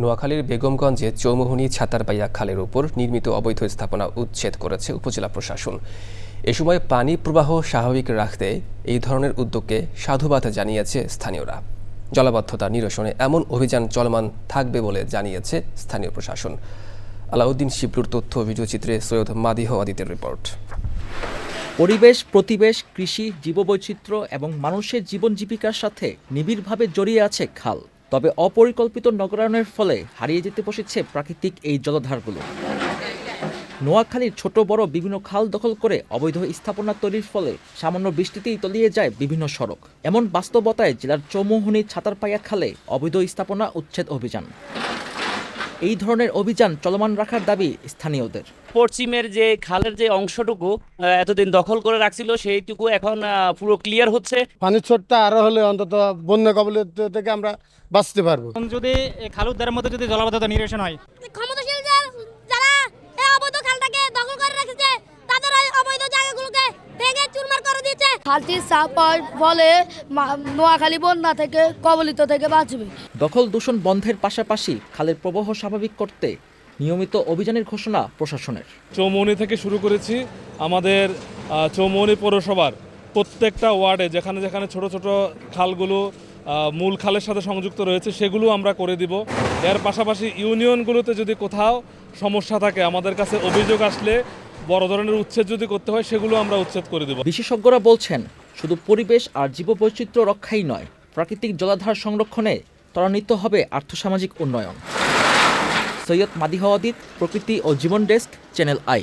নোয়াখালীর বেগমগঞ্জে চৌমুহনী ছাতারবাইয়া খালের উপর নির্মিত অবৈধ স্থাপনা উচ্ছেদ করেছে উপজেলা প্রশাসন। এ সময় পানি প্রবাহ স্বাভাবিক রাখতে এই ধরনের উদ্যোগকে সাধুবাদ জানিয়েছে স্থানীয়রা। জলাবদ্ধতা নিরসনে এমন অভিযান চলমান থাকবে বলে জানিয়েছে স্থানীয় প্রশাসন। আলাউদ্দিন শিবলুর তথ্য ভিডিওচিত্রে সৈয়দ মাদিহ আদিতের রিপোর্ট। পরিবেশ, প্রতিবেশ, কৃষি, জীববৈচিত্র্য এবং মানুষের জীবন জীবিকার সাথে নিবিড়ভাবে জড়িয়ে আছে খাল। তবে অপরিকল্পিত নগরায়নের ফলে হারিয়ে যেতে বসেছে প্রাকৃতিক এই জলাধারগুলো। নোয়াখালীর ছোট বড় বিভিন্ন খাল দখল করে অবৈধ স্থাপনা তৈরির ফলে সামান্য বৃষ্টিতেই তলিয়ে যায় বিভিন্ন সড়ক। এমন বাস্তবতায় জেলার চৌমুহনী ছাতারপাইয়া খালে অবৈধ স্থাপনা উচ্ছেদ অভিযান। এই ধরনের অভিযান চলমান রাখার দাবি স্থানীয়দের। পশ্চিমের যে খালের যে অংশটুকু এতদিন দখল করে রাখছিল সেইটুকু এখন পুরো ক্লিয়ার হচ্ছে। পানির ছোটটা আরো হলে অন্তত বন্যা কবলিত থেকে আমরা বাঁচতে পারবো। যদি খাল উদ্ধারের মধ্যে যদি জলাবদ্ধতা নিরসন হয়, ক্ষমতাশীল যারা এই অবৈধ খালটাকে দখল করে রেখেছে তাদের ওই অবৈধ জায়গাগুলোকে ভেঙে চুরমার করে দিয়েছে। খালটির চাপ পাওয়ার ফলে নোয়াখালী বন্যা থেকে কবলিত থেকে বাঁচবে। দখল দূষণ বন্ধের পাশাপাশি খালের প্রবাহ স্বাভাবিক করতে নিয়মিত অভিযানের ঘোষণা প্রশাসনের। চৌমুহনী থেকে শুরু করেছি। আমাদের চৌমুহনী পৌরসভার প্রত্যেকটা ওয়ার্ডে যেখানে যেখানে ছোট ছোট খালগুলো মূল খালের সাথে সংযুক্ত রয়েছে সেগুলো আমরা করে দিব। এর পাশাপাশি ইউনিয়নগুলোতে যদি কোথাও সমস্যা থাকে আমাদের কাছে অভিযোগ আসলে বড় ধরনের উচ্ছেদ যদি করতে হয় সেগুলো আমরা উচ্ছেদ করে দেব। বিশেষজ্ঞরা বলছেন শুধু পরিবেশ আর জীববৈচিত্র্য রক্ষাই নয়, প্রাকৃতিক জলাধার সংরক্ষণে ত্বরান্বিত হবে আর্থসামাজিক উন্নয়ন। সৈয়দ মাদিহ আদিত, প্রকৃতি ও জীবন ডেস্ক, চ্যানেল আই।